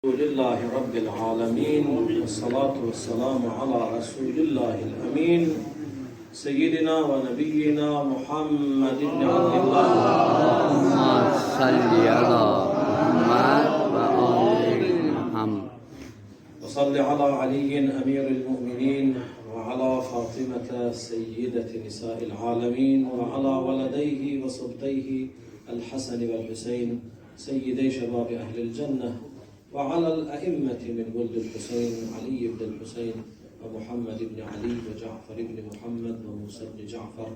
Lillahi Rabbil alemin ve salatu ve selamu ala Resulillahil emin Seyyidina ve Nebiyyina Muhammed ibn Abdillah Allahümme salli ala Muhammed ve ali Muhammed ve salli ala Aliyin emiril mu'minin ve ala Fatimete seyyideti nisa'il alemin ve ala veledeyhi ve sıbteyhi el-Hasan vel Hüseyin seyyidey şebabi ehlil cennet وعلى الأئمة من ولد الحسين علي بن الحسين ومحمد بن علي وجعفر بن محمد وموسى بن جعفر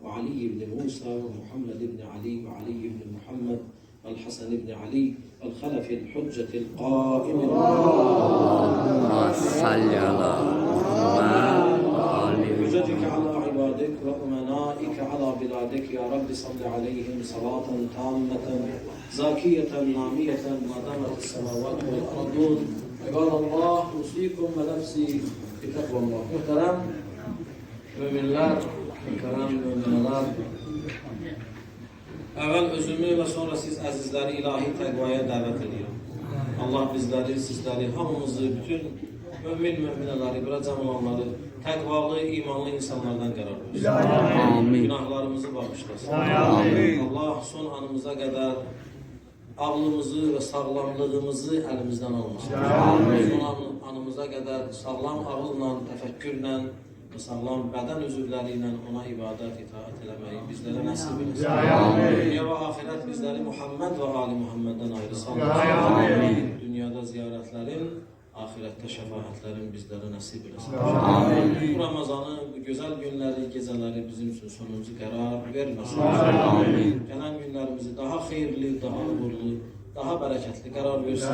وعلي بن موسى ومحمد بن علي وعلي بن محمد والحسن بن علي والخلف الحجة القائم اللهم صل على محمد وآل حجتك على عبادك وأمنائك على بلادك يا رب صل عليهم صلاة تامة زاكية نامية ما دامت السماوات والأرضون عباد الله أوصيكم ونفسي بتقوى الله. Muhterem müminler, muhterem müminler, evvel özümü ve sonra siz azizleri ilahi tekvaya davet ediyorum. Allah bizleri, sizleri, hamımızı, bütün müminleri, bura cəm olanları, tekvalı, imanlı insanlardan qərar versin. Amin. Günahlarımızı bağışlasın. Amin. Allah son anımıza kadar ağlımızı ve sağlamlığımızı elimizden almasın. Son anımıza kadar sağlam ağılla, tefekkürle ve sağlam beden üzvleriyle ona ibadet, itaat eləmeyi bizlere nasip etsin. Dünya ve ahiret bizleri Muhammed ve Ali Muhammed'den ayrı sallasın. Dünyada ziyaretlerin, ahirette şefaatlerin bizlere nasip etsin. Bu Ramazan'ı, bu güzel günleri, geceleri bizim için sonumuzu karar vermesin. Gelen günlerimizi daha hayırlı, daha uğurlu, daha bereketli karar versin.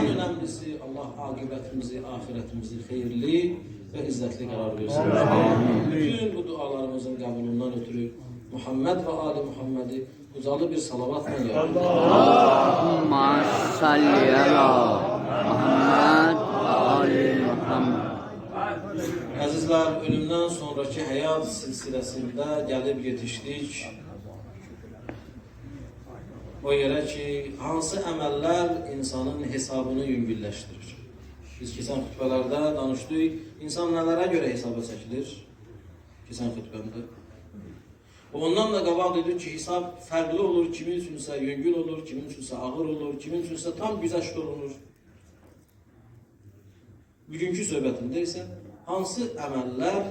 En önemlisi Allah akıbetimizi, ahiretimizi hayırlı ve izzetli karar versin. Bütün bu dualarımızın kabulünden ötürü Muhammed ve Ali Muhammed'i ucalı bir salavatla yardım. Allahümme salli ala Muhammed ve ali Muhammed. Azizler, ölümden sonraki hayat silsilesinde gelip yetiştik o yere ki hansı əməllər insanın hesabını yüngülləşdirir. Biz keçən xütbəlerde danışdık, insan nelere göre hesaba çekilir? Keçən xütbəmdə. Ondan da qabaq dedik ki, hesab fərqli olur, kimin üçünsə yüngül olur, kimin üçünsə ağır olur, kimin üçünsə tam güzəşt olur. Bugünkü söhbətimdə isə hansı əməllər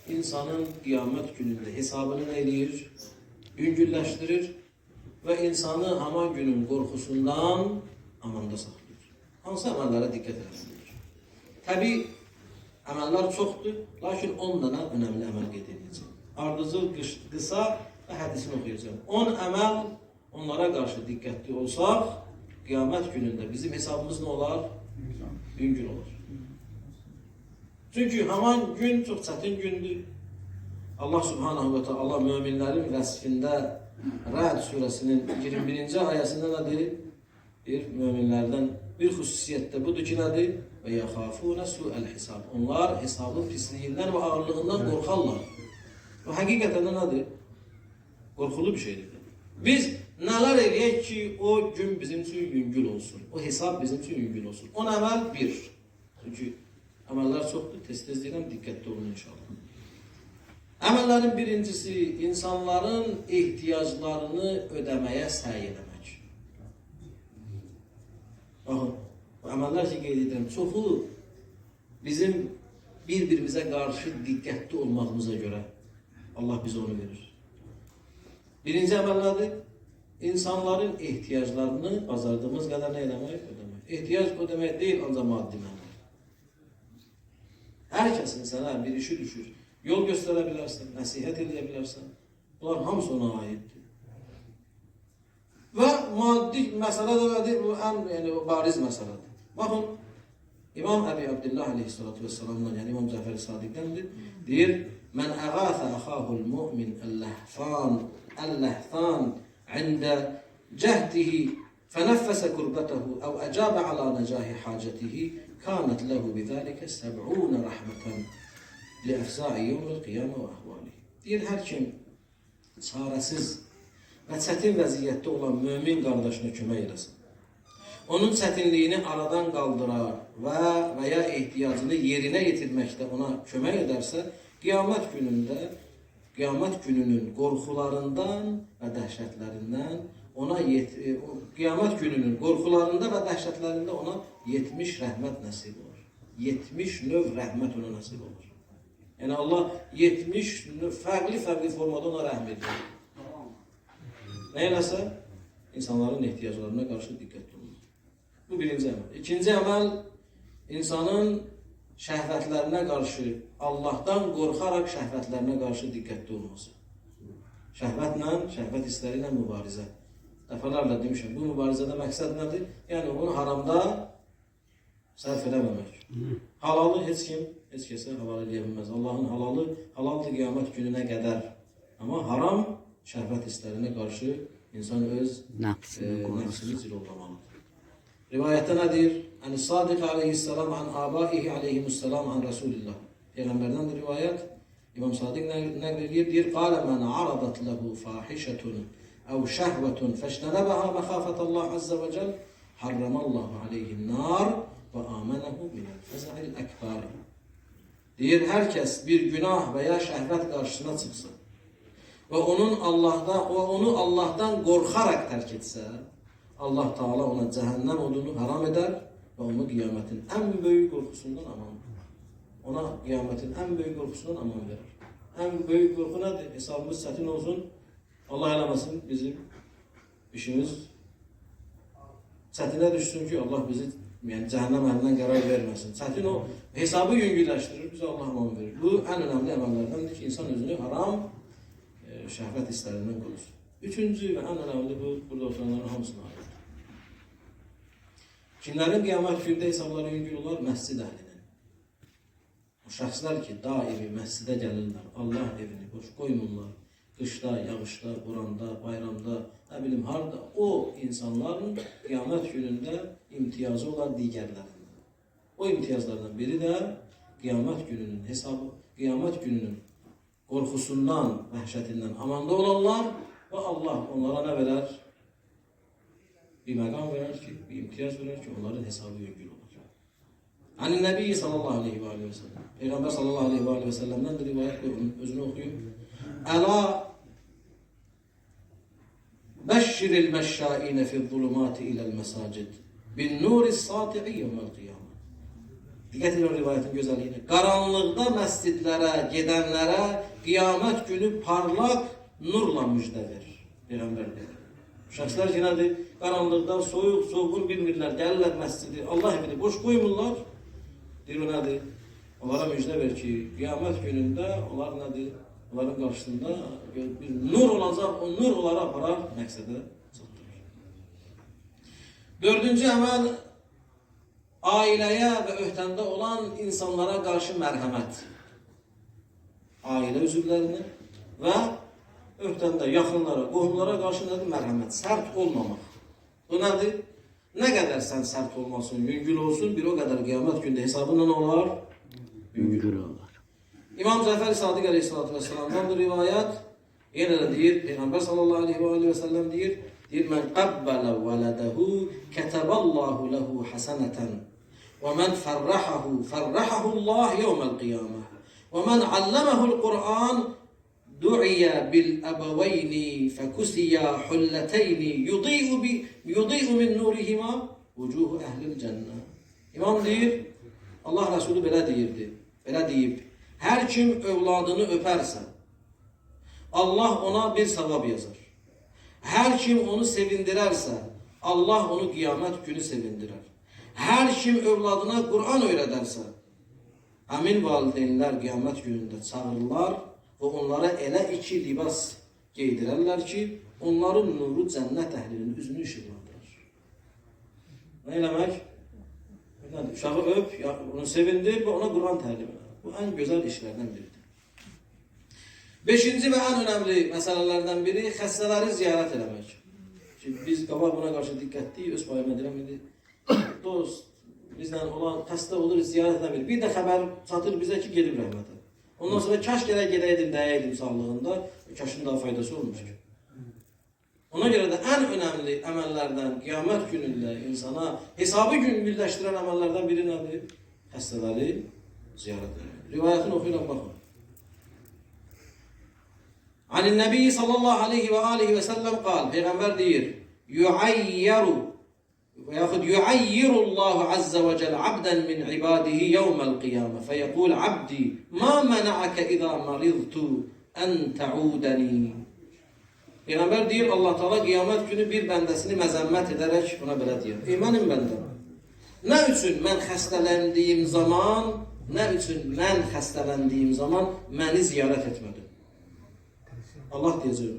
insanın qiyamət günündə hesabını nə edir, yüngülləşdirir və insanı haman günün qorxusundan amanda saxlayır. Hansı əməllərə diqqət etmelidir? Təbii, əməllər çoxdur, lakin 10 dənə önəmli əməl qeyd edəcəm. Ardıcıl, qısa və hədisini oxuyacağım. 10 əməl, onlara qarşı diqqətli olsaq, qiyamət günündə bizim hesabımız nə olar? Yüngül olur. Çünkü haman gün çok çətin gündür. Allah Subhanahu ve Teala müminlerin vəsifində Ra'd suresinin 21. ayəsində nədir? Müminlərdən bir xüsusiyyətdə budur ki, nədir? Və yəxafuna su'əl hisab. Onlar hesabın pisliyindən və ağırlığından qorxarlar. Bu həqiqətən də nədir? Qorxulu bir şeydir. Biz nələr eləyək ki, o gün bizim üçün yüngül olsun. O hesab bizim üçün yüngül olsun. On əməl bir. Çünkü əməllər çoxdur, tez-tez deyirəm, diqqətli olun inşallah. Əməllərin birincisi, insanların ehtiyaclarını ödəməyə səy eləmək. Baxın, bu əməllər ki, qeyd edirəm, çoxu bizim bir-birimizə qarşı diqqətli olmağımıza görə Allah bize onu verir. Birinci əməl nədir? İnsanların ehtiyaclarını bazardığımız qədər nə eləmək? Ödəmək. Ehtiyac ödəmək deyil, ancaq maddi mənada. Herkesin sana bir işi düşür. Yol gösterebilirsin, nasihat edebilirsin. Bunlar hamısı ona aittir. Ve maddi mesele de bu en bariz meseledir. Bakın İmam Ebi Abdullah aleyhissalatu vesselam'dan yani İmam Cafer Sadık'tandır. Deyir, men ağatha ahahul mu'min el-lehfan inde cehdihi فنفس كربته أو أجاب على نجاح حاجته كانت له بذلك 70 رحمة لأفزاع يوم القيامة وأهواله. Deyir, her kim çarəsiz və çətin vəziyyətdə olan mümin qardaşına kömək eləsin. onun çətinliyini aradan qaldırar və ya ehtiyacını yerinə yetirməkdə ona kömək edərsə, qiyamət gününün qorxularından və dəhşətlərindən qiyamət gününün qorxularında və dəhşətlərində ona 70 rəhmət nəsib olur. 70 növ rəhmət ona nəsib olur. Yəni Allah 70 fərqli formada ona rəhm edir. Nə eləsə? İnsanların ehtiyaclarına qarşı diqqətli olmaq. Bu birinci əməl. İkinci əməl, insanın şəhvətlərinə qarşı, Allahdan qorxaraq şəhvətlərinə qarşı diqqətli olması. Şəhvətlə, şəhvət hissləri ilə mübarizə. Dəfələrlə demişəm, bu mübarizədə məqsəd nədir? Yəni onu haramda sərf eləməmək. Halalı heç kəsə halal eləyə bilməz. Allahın halalı, halaldır qiyamət gününə qədər. Amma haram şəhvət hisslərinə qarşı insan öz nəfsini cilovlamalıdır. Rivayətdə nədir? Sadiq aleyhisselam an abaihi aleyhimusselam an Rasulillah. Peyğəmbərdən rivayət, İmam Sadiq nəql edir, deyir, qalə mən aradat ləhu fahişətun əv şəhvətun fəşnələbəha məxafətəllah əzzə və cəl harramallahu aleyhin nar və amənəhu minəl fəzəil əkbari. Deyir, hər kəs bir günah və ya şəhvət qarşısına çıxsın və onu Allahdan qorxaraq tərk etsə, Allah Teala ona cəhənnəm odunu haram edər və onu qiyamətin ən böyük qorxusundan aman verir. Ona qiyamətin ən böyük qorxusundan aman verir. Ən böyük qorxu nədir? Hesabımız çətin olsun. Allah eləməsin bizim işimiz çətinə düşsün ki, Allah bizi cəhənnəm əlindən qərar verməsin. Çətin o hesabı yüngülləşdirir, bize Allah aman verir. Bu ən önəmli əməllərdəndir ki, insan özünü haram şəhvət hisslərindən qorusun. Üçüncü və ən önəmli bu, burada oturanların hamısına aiddir. Kimlərin qiyamət gündə hesabları yüngül olar? Məscid əhlinin. O şəxslər ki, daimi məscidə gəlirlər, Allah evini boş qoymurlar. Qışda, yağışda, buranda, bayramda, nə bilim harda, o insanların qiyamət günündə imtiyazı olan digərlərindən. O imtiyazlardan biri də qiyamət gününün hesabı, qiyamət gününün qorxusundan, vəhşətindən amanda olanlar və Allah onlara nə verər? Bir məqam verər ki, bir imtiyaz verər ki, onların hesabı yüngül olur. Hani Nəbi sallallahu aleyhi və səlləm, Peyğəmbər sallallahu aleyhi və səlləmdən bir rivayət özünü oxuyub. Əla bəşşiril məşşainə fi'z-zulumati iləl məsacid bin nuris sati'i yevməl qiyamə. Diqqət edin o rivayətin gözəlliyinə. Qaranlıqda məscidlərə gedənlərə qiyamət günü parlaq nurla müjdə verir. Peyğəmbər deyir. Şəxslər ki, nədir? Qaranlıqda soyuq bilmirlər, gəlirlər məscidi, Allah evini boş qoymurlar. Deyir o nədir? Onlara müjdə verir ki, qiyamət günündə onlar nədir? Onların qarşısında bir nur olacaq, o nur onları aparar, məqsədə çatdırır. Dördüncü əməl, ailəyə və öhdəndə olan insanlara qarşı mərhəmət. Ailə üzvlərinə və öhdəndə, yaxınlara, qohumlara qarşı nədir? Mərhəmət, sərt olmamaq. Bu nədir? Nə qədər sən sərt olmasın, yüngül olsun, bir o qədər qiyamət gündə hesabında nə olar? Yüngül olar. İmam Cəfər Sadiq Aleyhisselatü Vesselam'dan rivayət, yenə də deyir, Peyğəmbər sallallahu aleyhi və səlləm deyir, mən qəbbələ vələdəhu kətəbəllahu ləhu həsənətən və mən fərrəhəhullah yevməl qiyamə və mən alləməhul Qur'an du'iyə bil-əbəvəyni fəkusiyyə hüllətəyni yudi'u min nurihima vucuhu əhlil cənnə. İmam deyir, Allah Resulü belə deyib, hər kim övladını öpərsə, Allah ona bir savab yazar. Hər kim onu sevindirərsə, Allah onu qiyamət günü sevindirər. Hər kim övladına Qur'an öyrədərsə, həmin valideynlər qiyamət günündə çağırırlar və onlara elə iki libas geydirərlər ki, onların nuru cənnət əhlinin üzünü işıqlandırır. Nə eləmək? Uşağı öp, onu sevindir və ona Qur'an təlim edər. Bu ən gözəl işlərdən biridir. Beşinci və ən önəmli məsələlərdən biri xəstələri ziyarət eləmək. Şimdi biz qabaq buna qarşı diqqətli, öz payıma deyirəm, dost, bizlə olan xəstə olur, ziyarət eləmir. Bir də xəbər çatır bizə ki, gedib rəhmətə. Ondan sonra kaş gərək gedəydim, dəyəydim sağlığında, kaşın daha faydası olmuş ki. Ona göre de en önemli əməllərdən, qiyamət günündə insana hesabı gün birləşdirən əməllərdən biri nədir? Xəstələri ziyaret etmək. Rivayətini oxuyuram, baxın. Anin-Nəbi sallallahu aleyhi və alihi və səlləm qal, Peyğəmbər deyir, yuayyirullahu azza və cəl abdən min ibadihi yevməl qiyamə fəyəqul abdi ma mənəəkə izə maridtu ən təudəni. Peyğəmbər deyir, Allah Teala qiyamət günü bir bəndəsini məzəmmət edərək buna belə deyir. Mənim bəndəm, nə üçün mən xəstələndiyim zaman məni ziyarət etmədim? Allah deyəcək.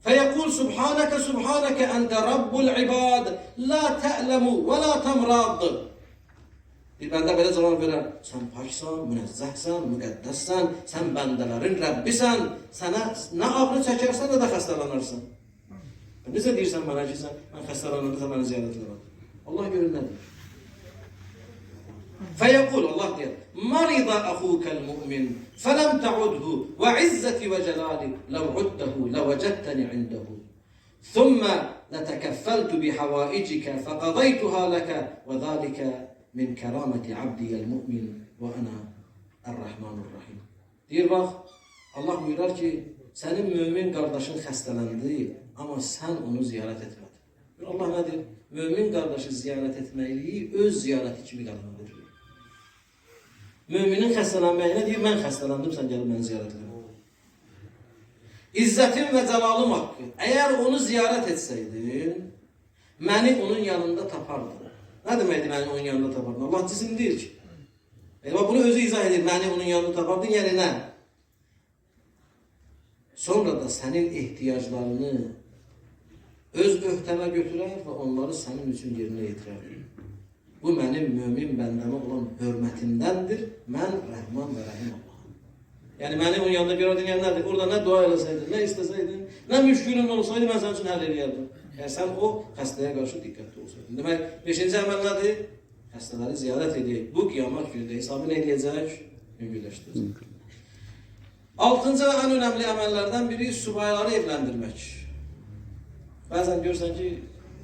Fəyəqul subhanəkə subhanəkə əntə rabbul ibad la tə'ləmu və la təmrad. Bir bəndə belə cavab verər, sən paksan, münezzəhsən, müqəddəssən, sən bəndələrin Rəbbisən, sənə nə ağrı çəkərsən, nə də xəstələnərsən. Necə deyirsən mənə ki, mən xəstələnərsən, mənə ziyarət edərəm. Allah görür nədir? Fəyəqul, Allah deyir, marida əxukəl mümin, fələm təudhu və izzəti və cəlali, ləv uddəhu, ləvəcəttəni indəhu. Thumma lətəkəffəltu bihəvaicikə, fəqadaytuha ləkə, və zəlikə min kəraməti abdiyəl mümin və ənə ər-Rəhmanur-Rahim. Deyir, bax, Allah buyurar ki, sənin mümin qardaşın xəstələndi, amma sən onu ziyarət etmədin. Allah nə deyir? Mümin qardaşı ziyarət etməkliyi öz ziyarəti kimi qadındır. Müminin xəstələnməyinə deyir, mən xəstələndim, sən gəlib məni ziyarət edin. İzzətim və cəlalım haqqı, əgər onu ziyarət etsəydin, məni onun yanında tapardın. Nə deməkdir məni onun yanında tapardın? Allah cisim deyir ki. Bunu özü izah edir, məni onun yanında tapardın, yəni nə? Sonra da sənin ehtiyaclarını öz öhdəmə götürər və onları sənin üçün yerinə yetirər. Bu mənim mümin bəndəmə olan hörmətimdəndir. Mən Rəhman və Rəhim Allahım. Yəni məni onun yanında görərdin, yəni nədir? Orada nə dua eləsəydin, nə istəsəydin, nə müşkülün olsaydı, mən sənin üçün həll eləyərdim. Yəni sən o xəstəyə qarşı diqqətli olsaydın. Demək, 5-ci əməl nədir? Xəstələri ziyarət edək. Bu qiyamət günündə hesabı nə eləyəcək? Yüngülləşdirəcək. 6-cı və ən önəmli əməllərdən biri subayları evləndirmək. Bəzən görürsən ki,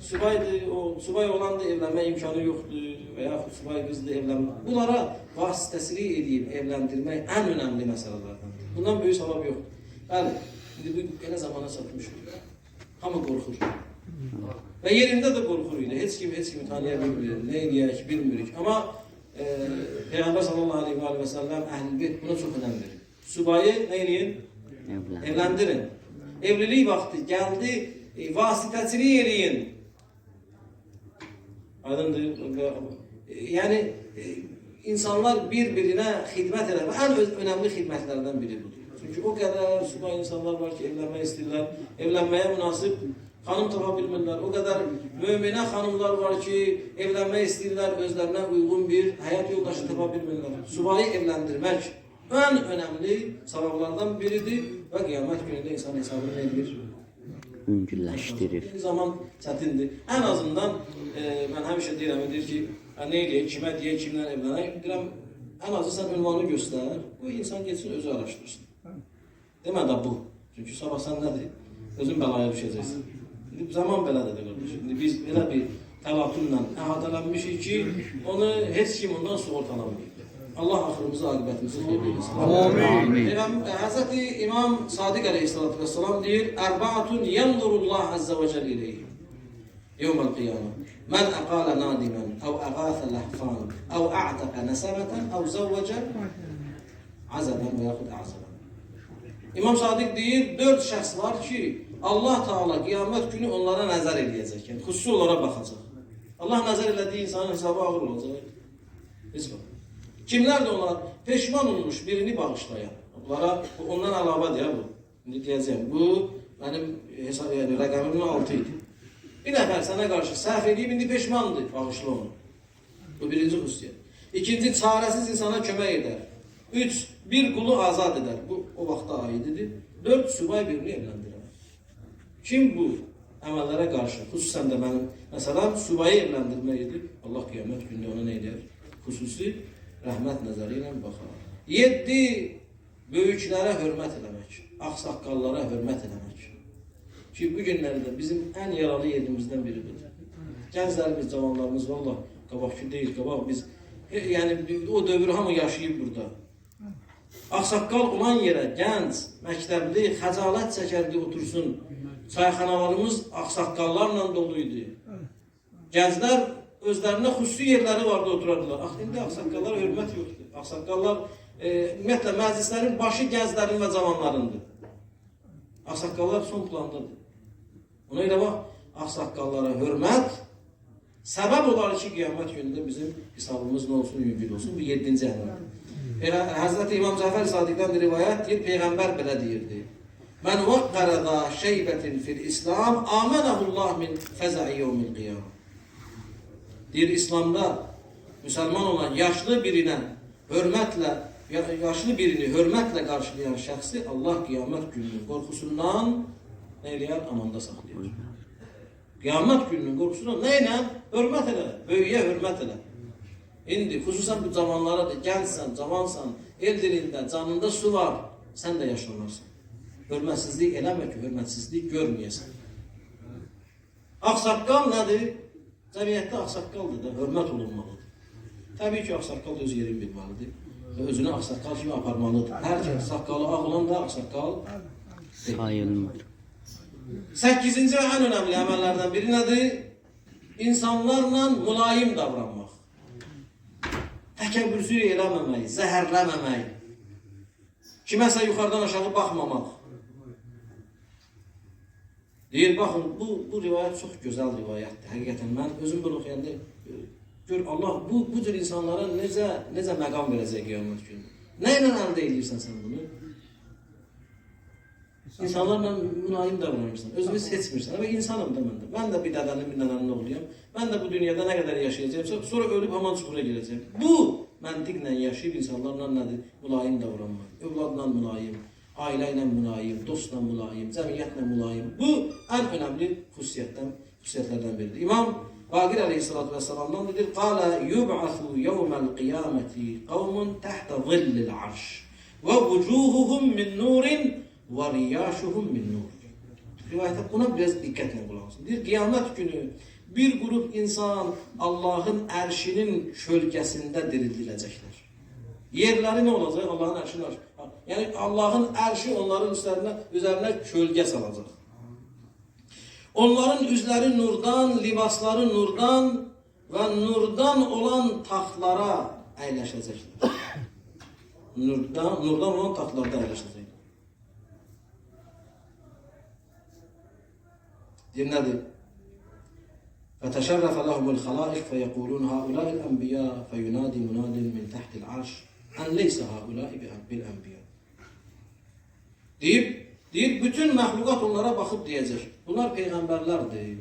subay olan da evlənmə imkanı yoxdur və yaxud subay qızdır evlənmə. Bunlara vasitəsilik edib evləndirmək ən önəmli məsələlərdən. Bundan böyük savab yoxdur. Bəli, bu elə zamana çatmışdır. Hamı qorxur. Və yerində də qorxur idi. Heç kimi tanıya bilmirik, nə eləyək, bilmirik. Amma Peyğəmbər sallallahu aleyhi və səlləm əhl-i buna çox önəm verir. Subayı nə eləyin? Evləndirin. Evlilik vaxtı gəldi, vasitəçilik eləyin. Aydındır. Yəni, insanlar bir-birinə xidmət edər. Ən önəmli xidmətlərdən biri budur. Çünki o qədər subay insanlar var ki, evlənmək istəyirlər. Evlənməyə münasib xanım tapa bilmirlər. O qədər möminə xanımlar var ki, evlənmək istəyirlər, özlərinə uyğun bir həyat yoldaşı tapa bilmirlər. Subayı evləndirmək ən önəmli savablardan biridir və qiyamət günündə insan hesabını edir. Yüngülləşdirir. Bir zaman çətindir. Ən azından mən həmişə deyirəm ki, nə eləyək, kimə deyək, kimdən evlənək? Deyirəm, ən azı sən ünvanı göstər, bu insan geçsin, özü araşdırsın. Demə də bu. Çünki sabah sən nədir? Özün bəlaya düşəcəksin. Zaman belədir də qardaş. Biz belə bir təlatümlə əhatələnmişik ki, onu heç kim ondan sığortalanmıyor. Allah axırımızı, aqibətimizi xeyir eylesin. Amin. Həzrəti İmam Sadiq əleyhissalatü vesselam deyir, Ərbaatun yəndurullah əzzə və cəl ileyhi yevməl qiyamə. Mən əqalə nadimən, əv əqathə ləhfan, əv a'təqə nəsəmətən, əv zəvvəcə azəbən və yaxud əzəbən. İmam Sadiq deyir, 4 şəxs var ki, Allah Teala qiyamət günü onlara nəzər eləyəcək. Yəni, xüsusi onlara baxacaq. Allah nəzər elədiyi insanın hesabı ağır olacaq. Heç var. Kimlər də onlar peşman olmuş birini bağışlayan. Ondan əlavə deyə bu. İndi deyəcəyim, bu mənim rəqəmimin 6 idi. Bir nəfər sənə qarşı səhv edib, indi peşmandır, bağışla onu. Bu birinci xüsusiyyət. İkinci, çarəsiz insana kömək edər. 3, bir qulu azad edər. Bu, o vaxta aididir. 4, subay birini evləndirər. Kim bu əməllərə qarşı, xüsusən də mənim, məsələn, subayı evləndirmək edib, Allah qiyamət günü ona nə edər? Xüsusi rəhmət nəzəri ilə baxar. 7, böyüklərə hörmət eləmək, ağsaqqallara hörmət eləmək. ki bu günlərdə bizim ən yaralı yerimizdən biri budur. Gənclərimiz, cavanlarımız valla qabaqçı deyil, qabaq biz yəni o dövr hamı yaşayıb burada. Ağsaqqal olan yerə gənc, məktəbli, xəcalət çəkərdi otursun. Çayxanalarımız ağsaqqallarla dolu idi. Gənclər özlərinə xüsusi yerləri vardı oturardılar. İndi ağsaqqallara hörmət yoxdur. Ağsaqqallar ümumiyyətlə məclislərin başı gənclərin və cavanlarındır. Ağsaqqallar son plandadır. Ona görə bax, ağsaqqallara hörmət səbəb olar ki, qiyamət günündə bizim hesabımız nə olsun, yüngül olsun. Bu 7-ci əhəmiyyət. Həzrəti İmam Cəfər Sadiqdən bir rivayət deyir, Peyğəmbər belə deyirdi. Mən vaqqərə da şeybətin fil İslam, amənəhullah min fəzə'i yevmil qiyam. Deyir, İslamda müsəlman olan yaşlı birini hörmətlə qarşılayan şəxsi Allah qiyamət gününün qorxusundan nə eləyər? Amanda saxlayır. Qiyamət gününün qorxusundan nə ilə? Hörmət elə, böyüyə hörmət elə. İndi xüsusən bu cavanlara da gəncsən, cavansan, el dilində, canında su var, sən də yaşlanarsan. Hörmətsizlik eləmə ki, hörmətsizlik görməyəsən. Ağsaqqal nədir? Cəmiyyətdə ağsaqqaldır da, hörmət olunmalıdır. Təbii ki, ağsaqqal öz yerini bilməlidir və özünü ağsaqqal kimi aparmalıdır. Hər kəs saqqalı ağ olan da ağsaqqal sayılmır. 8-ci və ən önəmli əməllərdən biri nədir? İnsanlarla mülayim davranmaq. Təkəbbürsüz eləməmək, zəhərləməmək, kiməsə yuxarıdan aşağı baxmamaq. Deyir, baxın, bu rivayət çox gözəl rivayətdir. Həqiqətən, mən özüm bunu oxuyanda, gör Allah bu cür insanlara necə məqam verəcək qiyamət günü. Nə ilə əldə edirsən sən bunu? İnsanlarla mülayim davranırsan, özünü seçmirsən. Ama insanım da mən də. Mən də bir dədənin, bir nənənin oğluyam. Mən də bu dünyada nə qədər yaşayacağım, sonra ölüb haman çuxura girəcəm. Bu məntiqlə yaşayıb insanlarla nədir? Mülayim davranmaq. Övladla mülayim, ailə ilə mülayim, dostla mülayim, cəmiyyətlə mülayim. Bu ən önəmli xüsusiyyətlərdən biridir. İmam Baqir Aleyhisselatü Vesselam'dan dedir, Qala yub'athu yevmel qiyameti qavmun tahta zillil arş ve vucuhuhum min nurin ve riyaşuhum min nur. Rivayete buna biraz dikkatle kulak olsun. Deyir, qiyamət günü bir grup insan Allah'ın ərşinin kölgəsində dirildiləcəklər. Yerləri nə olacaq? Allah'ın ərşinin ərşi. Yəni Allah'ın ərşi onların üzərinə kölgə salacaq. Onların üzləri nurdan, libasları nurdan və nurdan olan taxtlara əyləşəcəklər. Nurdan olan taxtlarda əyləşəcəklər. Deyir, nədir? فَتَشَرَّفَ لَهُمُ الْخَلَائِقْ فَيَقُولُونَ هَؤُلَاءِ الْأَنْبِيَاءُ فَيُنَادِي مُنَادٍ مِنْ تَحْتِ الْعَرْشِ أَنْ لَيْسَ هَؤُلَاءِ بِالْأَنْبِيَاءِ Deyir, bütün məxluqat onlara baxıb deyəcək. Bunlar peyğəmbərlərdir.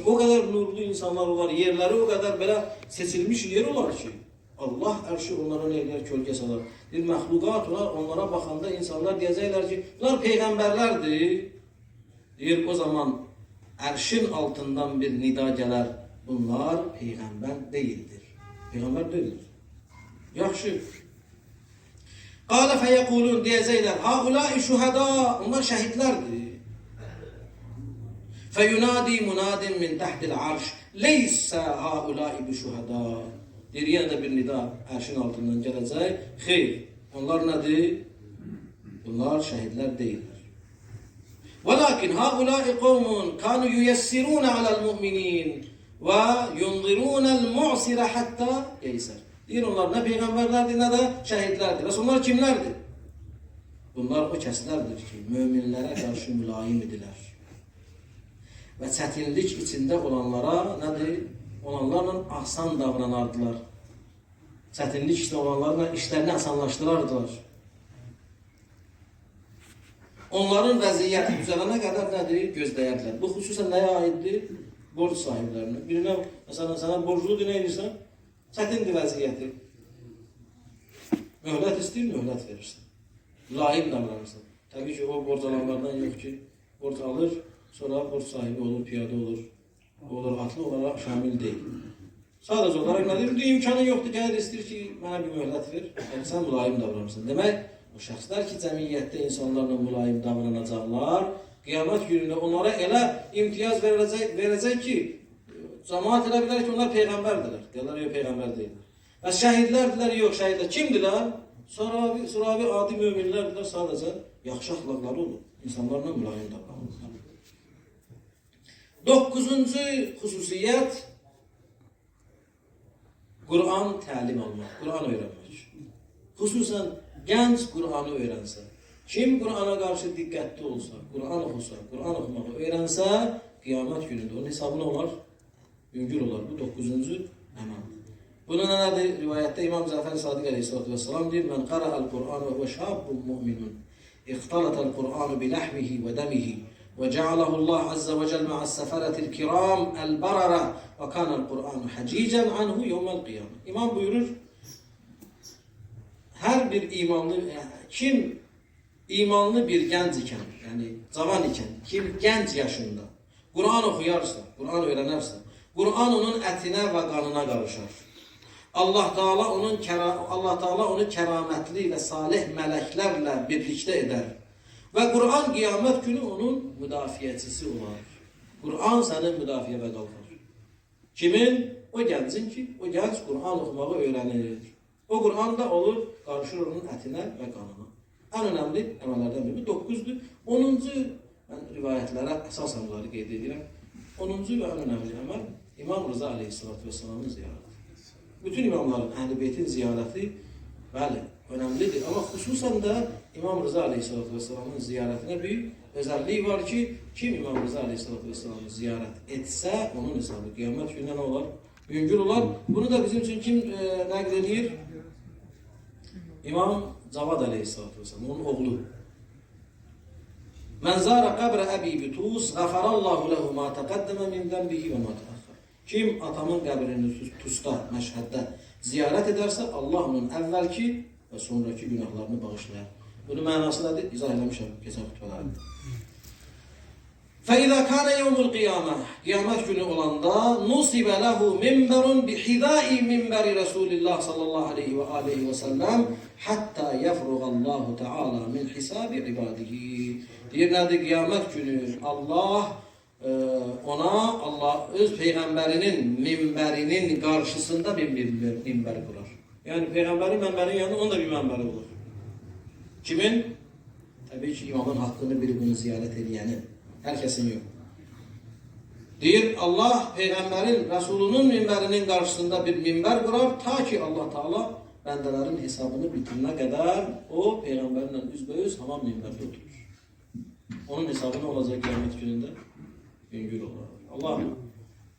O qədər nurlu insanlar olar, yerləri o qədər belə seçilmiş yer olar ki, Allah ərşi onlara nə edir, kölgə salar. Deyir, məxluqat olar, onlara baxanda insanlar deyəcəklər ki, bunlar peyğəmbərlərdir. Deyir, o zaman ərşin altından bir nida gələr. Bunlar peyğəmbər deyildir. Peyğəmbər deyildir. Yaxşı. Qala fəyəqulun deyəcəklər, haulai şuhada, onlar şəhidlərdir. Fəyunadi munadin min təhtil arş, leysə haulai bi şuhada. Deyir, yenə də bir nida ərşin altından gələcək. Xeyr, onlar nədir? Bunlar şəhidlər deyildir. وَلَكِنْ هَؤُلَاءِ قَوْمٌ كَانُوا يُيَسِّرُونَ عَلَى الْمُؤْمِنِينَ وَيُنْظِرُونَ الْمُعْسِرَ حَتَّى يَيْسَرْ. Deyir, onlar nə peyğəmbərlərdir, nə də şəhidlərdir. Bəs onlar kimlərdir? Bunlar o kəslərdir ki, möminlərə qarşı mülayim idilər. Və çətinlik içində olanlara nədir? Olanlarla asan davranardılar. Çətinlik içində olanlarla işlərini asanlaşdırardılar. Onların vəziyyəti düzələnə qədər nədir? Gözləyərlər. Bu xüsusən nəyə aiddir? Borc sahiblərinə. Birinə, məsələn, sənə borcludur, nə edirsən? Çətindir vəziyyəti. Möhlət istəyir, möhlət verirsən. Mülayim davranırsan. Təbii ki, o borc alanlardan yox ki, borc alır, sonra borc sahibi olur, piyada olur. Olur, atlı olaraq şamil deyil. Sadəcə olaraq nədir? İmkanın yoxdur, gəlir istəyir ki, mənə bir möhlət ver. Yəni, sən mülayim davranırsan. Demək, O şəxslər ki, cəmiyyətdə insanlarla mülayim davranacaqlar, qiyamət günündə onlara elə imtiyaz verəcək ki, cəmaat elə bilər ki, onlar peyğəmbərdirlər. Deyirlər, yox, peyğəmbər deyirlər. Və şəhidlərdirlər, yox, şəhidlər. Kimdirlər? Suravi adi möminlərdirlər, sadəcə yaxşı əxlaqları olur. İnsanlarla mülayim davranırlar. 9-cu xüsusiyyət Qur'an təlim almaq, Qur'an öyrənmək. Xüsusən gənc Qur'anı öyrənsə, kim Qur'ana qarşı diqqətli olsa, Qur'an oxusa, Qur'an oxumağı öyrənsə, qiyamət günündə onun hesabı nə olar? Yüngül olar. Bu 9-cu əməl. Bunun nədir? Rivayətdə İmam Cəfər Sadiq Aleyhisselatü Vesselam deyir, Mən qara'al Qur'an və huvə şabbun mu'minun, İxtalatəl Qur'anu biləhmihi və dəmihi, və cealəhullah azze və cəl mə'əs-səfərətil kiram əl-barara və kanəl Qur'anu həcicən anhu yevməl qiyamə. İmam buyurur, hər bir imanlı, kim imanlı bir gənc ikən, yəni cavan ikən, kim gənc yaşında Qur'an oxuyarsa, Qur'an öyrənərsə, Qur'an onun ətinə və qanına qarışar. Allah Teala onu kəramətli və salih mələklərlə birlikdə edər. Və Qur'an qiyamət günü onun müdafiəçisi olar. Qur'an sənin müdafiəyə qalxar. Kimin? O gəncin ki, o gənc Qur'an oxumağı öyrənir. O Qur'an da olur, qarışır onun ətinə və qanına. Ən önəmli əməllərdən biri 9-dur. 10-cu, mən rivayətlərə əsasən bunları qeyd edirəm. 10-cu və ən önəmli əməl İmam Rıza Aleyhisselatü Vesselam'ın ziyarəti. Bütün imamların, Əhl-i Beytin ziyarəti bəli, önəmlidir. Amma xüsusən də İmam Rıza Aleyhisselatü Vesselam'ın ziyarətinə bir özəlliyi var ki, kim İmam Rıza Aleyhisselatü Vesselam'ı ziyarət etsə, onun hesabı qiyamət günündə nə olar? Yüngül olar. Bunu da bizim üçün kim nəql edir? İmam Cavad Aleyhisselatü Vesselam, onun oğlu. Mən zara qəbrə əbi bitus, qəfərallahu ləhu ma təqəddəmə min dənbihi və ma təəxər. Kim atamın qəbrini Tusda, Məşhəddə ziyarət edərsə, Allah onun əvvəlki və sonraki günahlarını bağışlayar. Bunun mənası nədir? İzah eləmişəm keçən xütbələrdə. فَإِذَا كَانَ يَوْمُ الْقِيَامَةِ Qiyamət günü olanda نُصِبَ لَهُ مِنْبَرٌ بِحِذَاءِ مِنْبَرِ رَسُولِ اللّٰهِ sallallahu aleyhi ve aleyhi ve sellem hatta يَفْرُغَ اللّٰهُ تَعَالَى مِنْ حِسَابِ عِبَادِهِ Deyir nədir? Qiyamət günü Allah öz Peyğəmbərinin minbərinin qarşısında bir minbər qurar. Yəni Peyğəmbərin mənbərin yanında onun da bir mənbəri olur. Kimin? Təbii ki, imamın haqqını biri bunu ziyarət edəyənin. Hər kəsin yox. Deyir, Allah Peyğəmbərin, Rəsulunun minbərinin qarşısında bir minbər qurar, ta ki Allah Teala bəndələrin hesabını bitirinə qədər o Peyğəmbərlə üzbəüz hamam minbərdə oturur. Onun hesabı nə olacaq qiyamət günündə? Yüngül olar. Allah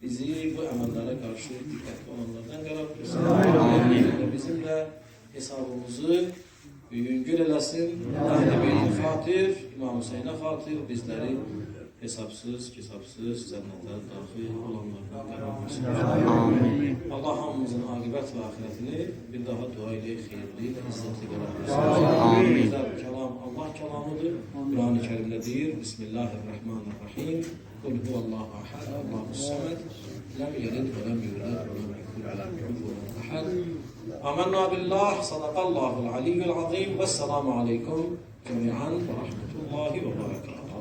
bizi bu əməllərə qarşı diqqətli olanlardan qərar versin. Bizim də hesabımızı yüngül eləsin. Əhl-i Beytə xatir, İmam Hüseynə xatir, bizləri hesabsız, kisabsız cənnətə daxil olanlardan qərar versin. Allah hamımızın aqibət və axirətini bir daha dua ilə xeyirli və izzətli qərar versin. Güzel kəlam Allah kəlamıdır. Quran-ı Kərimdə deyir, Bismillahirrahmanirrahim. Qul huvallahu ahad, Allahus samed, lem yelid və lem yulad və lem yekun ləhu kufuven ahad. Amennâ billah, sadaqallahul aliyyul azim. Vesselamu aleykum cemi'an ve rahmetullahi ve berekatuhu.